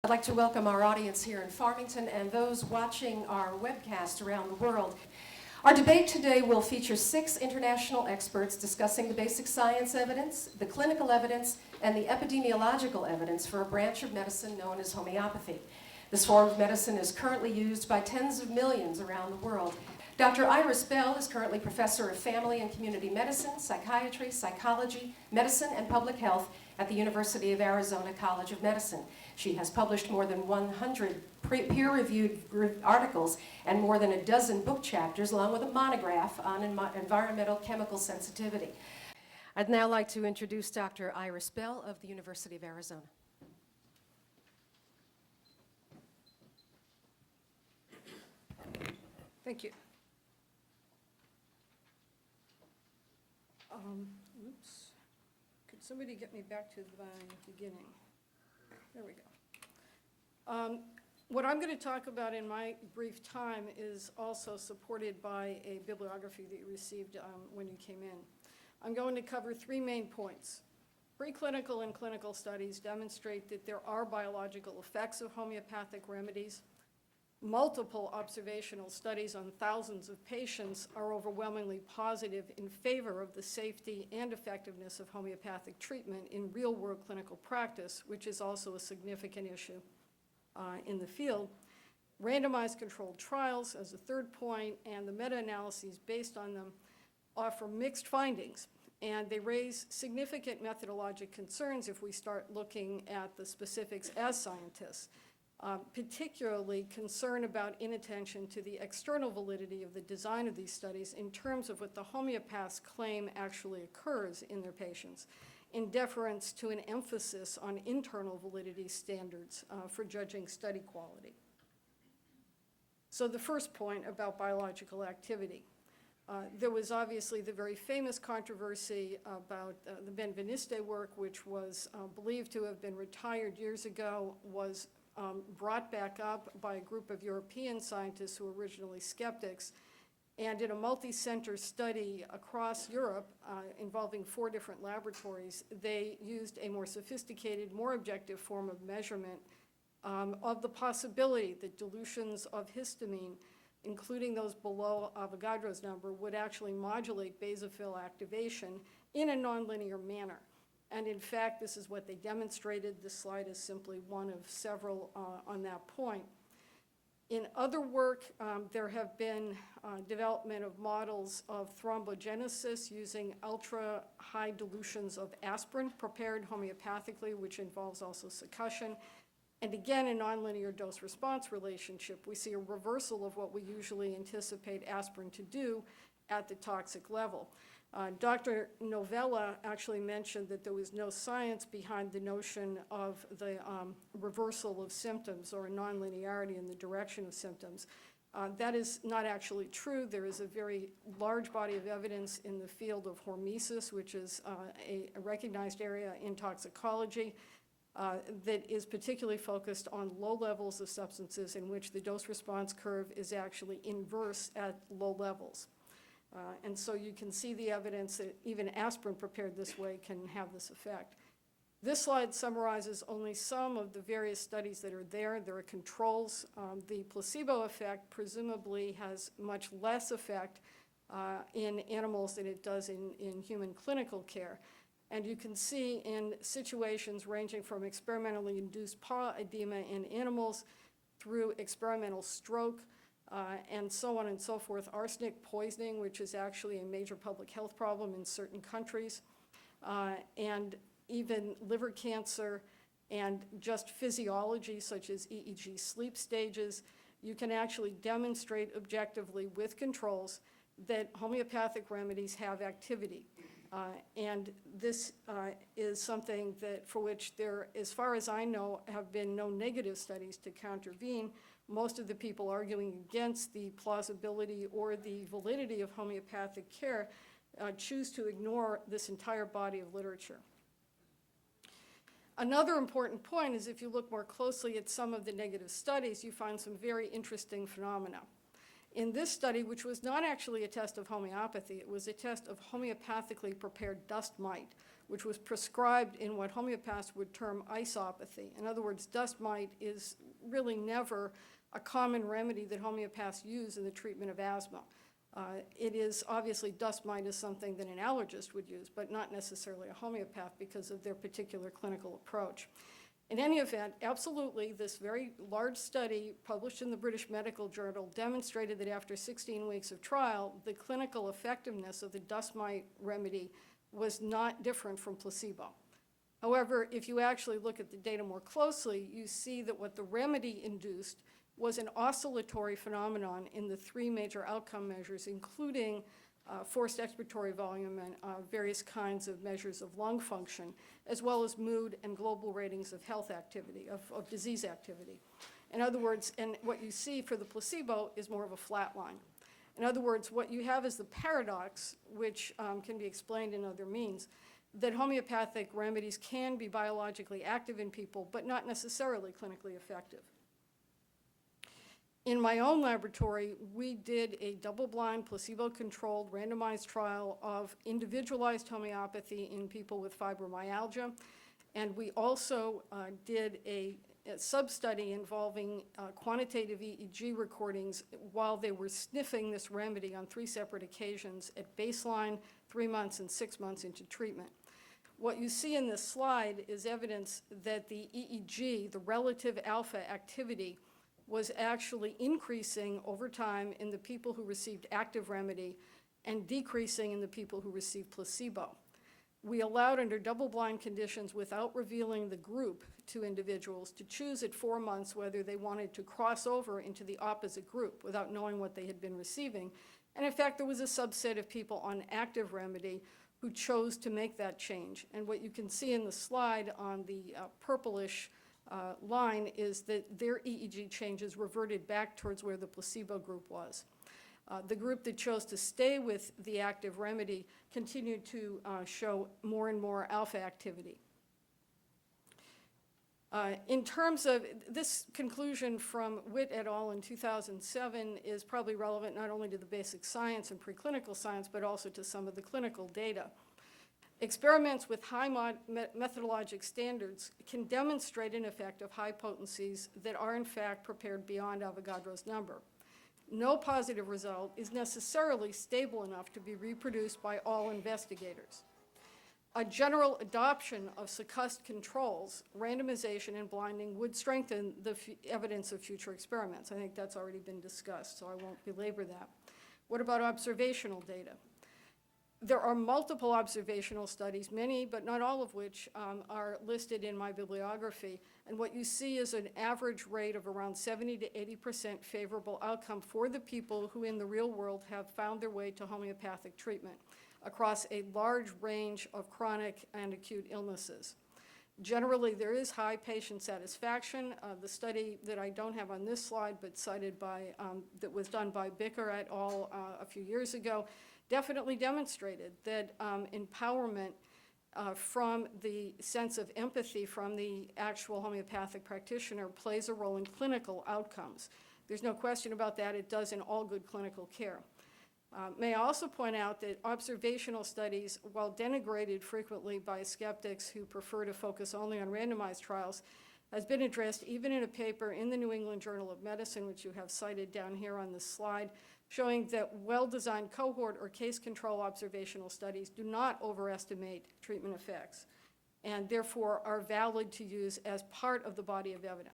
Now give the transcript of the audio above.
I'd like to welcome our audience here in Farmington and those watching our webcast around the world. Our debate today will feature 6 international experts discussing the basic science evidence, the clinical evidence, and the epidemiological evidence for a branch of medicine known as homeopathy. This form of medicine is currently used by tens of millions around the world. Dr. Iris Bell is currently professor of family and community medicine, psychiatry, psychology, medicine, and public health at the University of Arizona College of Medicine. She has published more than 100 peer-reviewed articles and more than a dozen book chapters, along with a monograph on environmental chemical sensitivity. I'd now like to introduce Dr. Iris Bell of the University of Arizona. Thank you. Oops. Could somebody get me back to the beginning? There we go. What I'm going to talk about in my brief time is also supported by a bibliography that you received when you came in. I'm going to cover 3 main points. Preclinical and clinical studies demonstrate that there are biological effects of homeopathic remedies. Multiple observational studies on thousands of patients are overwhelmingly positive in favor of the safety and effectiveness of homeopathic treatment in real-world clinical practice, which is also a significant issue in the field. Randomized controlled trials as a third point, and the meta-analyses based on them offer mixed findings, and they raise significant methodologic concerns if we start looking at the specifics as scientists. Particularly concern about inattention to the external validity of the design of these studies in terms of what the homeopaths claim actually occurs in their patients, in deference to an emphasis on internal validity standards for judging study quality. So the first point about biological activity. There was obviously the very famous controversy about the Benveniste work, which was believed to have been retired years ago, was brought back up by a group of European scientists who were originally skeptics. And in a multi-center study across Europe involving 4 different laboratories, they used a more sophisticated, more objective form of measurement of the possibility that dilutions of histamine, including those below Avogadro's number, would actually modulate basophil activation in a nonlinear manner. And in fact, this is what they demonstrated. This slide is simply one of several on that point. In other work, there have been development of models of thrombogenesis using ultra-high dilutions of aspirin prepared homeopathically, which involves also succussion. And again, a nonlinear dose-response relationship. We see a reversal of what we usually anticipate aspirin to do at the toxic level. Dr. Novella actually mentioned that there was no science behind the notion of the reversal of symptoms or a nonlinearity in the direction of symptoms. That is not actually true. There is a very large body of evidence in the field of hormesis, which is a recognized area in toxicology that is particularly focused on low levels of substances in which the dose-response curve is actually inverse at low levels. And so you can see the evidence that even aspirin prepared this way can have this effect. This slide summarizes only some of the various studies that are there. There are controls. The placebo effect presumably has much less effect in animals than it does in human clinical care. And you can see in situations ranging from experimentally induced paw edema in animals through experimental stroke, and so on and so forth, arsenic poisoning, which is actually a major public health problem in certain countries, and even liver cancer and just physiology such as EEG sleep stages. You can actually demonstrate objectively with controls that homeopathic remedies have activity. And this is something that for which there, as far as I know, have been no negative studies to countervene. Most of the people arguing against the plausibility or the validity of homeopathic care choose to ignore this entire body of literature. Another important point is if you look more closely at some of the negative studies, you find some very interesting phenomena. In this study, which was not actually a test of homeopathy, it was a test of homeopathically prepared dust mite, which was prescribed in what homeopaths would term isopathy. In other words, dust mite is really never a common remedy that homeopaths use in the treatment of asthma. It is obviously, dust mite is something that an allergist would use, but not necessarily a homeopath because of their particular clinical approach. In any event, absolutely, this very large study published in the British Medical Journal demonstrated that after 16 weeks of trial, the clinical effectiveness of the dust mite remedy was not different from placebo. However, if you actually look at the data more closely, you see that what the remedy induced was an oscillatory phenomenon in the three major outcome measures, including forced expiratory volume and various kinds of measures of lung function, as well as mood and global ratings of health activity, of disease activity. In other words, and what you see for the placebo is more of a flat line. In other words, what you have is the paradox, which can be explained in other means, that homeopathic remedies can be biologically active in people, but not necessarily clinically effective. In my own laboratory, we did a double-blind, placebo-controlled, randomized trial of individualized homeopathy in people with fibromyalgia, and we also did a sub-study involving quantitative EEG recordings while they were sniffing this remedy on 3 separate occasions at baseline, 3 months, and 6 months into treatment. What you see in this slide is evidence that the EEG, the relative alpha activity, was actually increasing over time in the people who received active remedy and decreasing in the people who received placebo. We allowed, under double-blind conditions without revealing the group to individuals, to choose at 4 months whether they wanted to cross over into the opposite group without knowing what they had been receiving. And in fact, there was a subset of people on active remedy who chose to make that change. And what you can see in the slide on the purplish line is that their EEG changes reverted back towards where the placebo group was. The group that chose to stay with the active remedy continued to show more and more alpha activity. In terms of this conclusion from Witt et al. In 2007 is probably relevant not only to the basic science and preclinical science, but also to some of the clinical data. Experiments with high methodologic standards can demonstrate an effect of high potencies that are in fact prepared beyond Avogadro's number. No positive result is necessarily stable enough to be reproduced by all investigators. A general adoption of succussed controls, randomization, and blinding would strengthen the evidence of future experiments. I think that's already been discussed, so I won't belabor that. What about observational data? There are multiple observational studies, many but not all of which are listed in my bibliography. And what you see is an average rate of around 70 to 80% favorable outcome for the people who in the real world have found their way to homeopathic treatment across a large range of chronic and acute illnesses. Generally, there is high patient satisfaction. The study that I don't have on this slide but cited by, that was done by Bicker et al. A few years ago, definitely demonstrated that empowerment from the sense of empathy from the actual homeopathic practitioner plays a role in clinical outcomes. There's no question about that. It does in all good clinical care. May I also point out that observational studies, while denigrated frequently by skeptics who prefer to focus only on randomized trials, has been addressed even in a paper in the New England Journal of Medicine, which you have cited down here on this slide, showing that well-designed cohort or case control observational studies do not overestimate treatment effects and therefore are valid to use as part of the body of evidence.